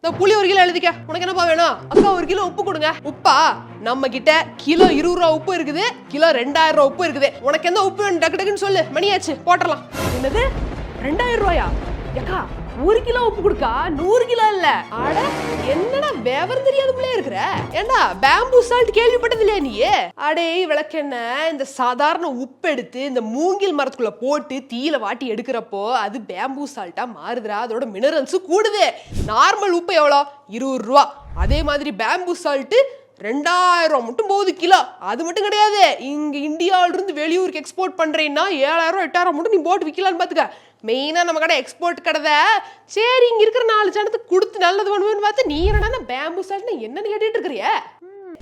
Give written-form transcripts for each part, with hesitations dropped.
இந்த புளி 1 கிலோ எழுதிக்க. உனக்கு என்னப்பா வேணும்? அக்கா 1 கிலோ உப்பு கொடுங்க. உப்பா? நம்ம கிட்ட கிலோ 20 ரூபா உப்பு இருக்குது, கிலோ 2000 ரூபா உப்பு இருக்குது. உனக்கு எந்த உப்பு வேணும்? டக்கு டக்குன்னு சொல்லு, மணியாச்சு போட்டுடலாம். என்னது 2000 ரூபாயா? அக்கா 1 கிலோ உப்பு கொடுக்கா, 100 கிலோ இல்ல. அட என்னடா விவரம் தெரியாத பிள்ளையா இருக்கிற? ஏண்டா பேம்பூ சால்ட் கேள்விப்பட்டது இல்லையா நீ? அடே விளக்கெண்ண, இந்த சாதாரண உப்பு எடுத்து இந்த மூங்கில் மரத்துக்குள்ள போட்டு தீயில வாட்டி எடுக்கிறப்போ அது பேம்பூ சால்ட்டா மாறுதுடா. அதோட மினரல்ஸ் கூடுது. நார்மல் உப்பு எவ்வளோ? 20 ரூபா. அதே மாதிரி பேம்பூ சால்ட் 2000 ரூபா மட்டும் போகுது கிலோ. அது மட்டும் கிடையாது, இங்க இந்தியாவில இருந்து வெளியூருக்கு எக்ஸ்போர்ட் பண்றேன்னா 7000 8000 மட்டும் நீ போட்டு விற்கலான்னு பாத்துக்க. மெயினா நம்ம கடை எக்ஸ்போர்ட் கடை. சரி, இங்க இருக்கிற 4 ஜனத்துக்கு கொடுத்து நல்லது பண்ணுவேன்னு பார்த்து நீ என்னடா பேம்பூ சால்ட்னா என்னன்னு கேட்டுட்டு இருக்கிறிய?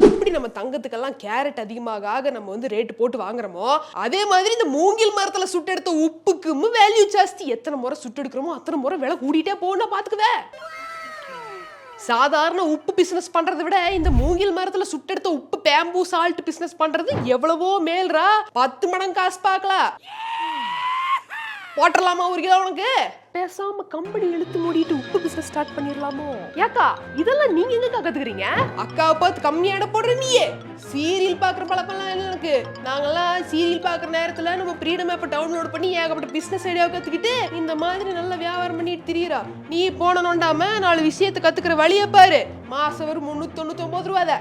எப்படி நம்ம தங்கத்துக்கெல்லாம் கேரட் அதிகமாக நம்ம வந்து ரேட் போட்டு வாங்குறோமோ, அதே மாதிரி இந்த மூங்கில் மரத்துல சுட்டெடுத்த உப்புக்கும் வேல்யூ ஜாஸ்தி. எத்தனை முறை சுட்டெடுக்கிறோமோ அத்தனை முறை விலை கூடிட்டே போகணும் பாத்துக்குவே. சாதாரண உப்பு பிசினஸ் பண்றதை விட இந்த மூங்கில் மரத்துல சுட்டெடுத்த உப்பு பேம்பூ சால்ட் பிசினஸ் பண்றது எவ்வளவோ மேல்ரா. 10 மடங்கு காசு பார்க்கலாம். போட்டலாமா 1 கிலோ உனக்கு? பேசாம கம்பெனி இழுத்து மூடிட்டு உப்பு பிசினஸ் ஸ்டார்ட் பண்ணிரலாமோ? ஏக்கா இதெல்லாம் நீங்க எங்கக்கா கத்துக்கிறீங்க? அக்காவை பார்த்து கம்மியா எடை போடுற நீயே. சீரியல் பாக்குற பழக்கம்லாம் இல்லை எனக்கு. நாங்கெல்லாம் சீரியல் பாக்குற நேரத்துல நம்ம ஃப்ரீடம் ஆப்பை டவுன்லோட் பண்ணி ஏகப்பட்ட பிசினஸ் ஐடியா கத்துக்கிட்டு இந்த மாதிரி நல்ல வியாபாரம் பண்ணிட்டு திரியறா. நீ போன நோண்டாம 4 விஷயத்தை கத்துக்கிற வழியை பாரு. மாசம் ஒரு 399 ரூபாய்.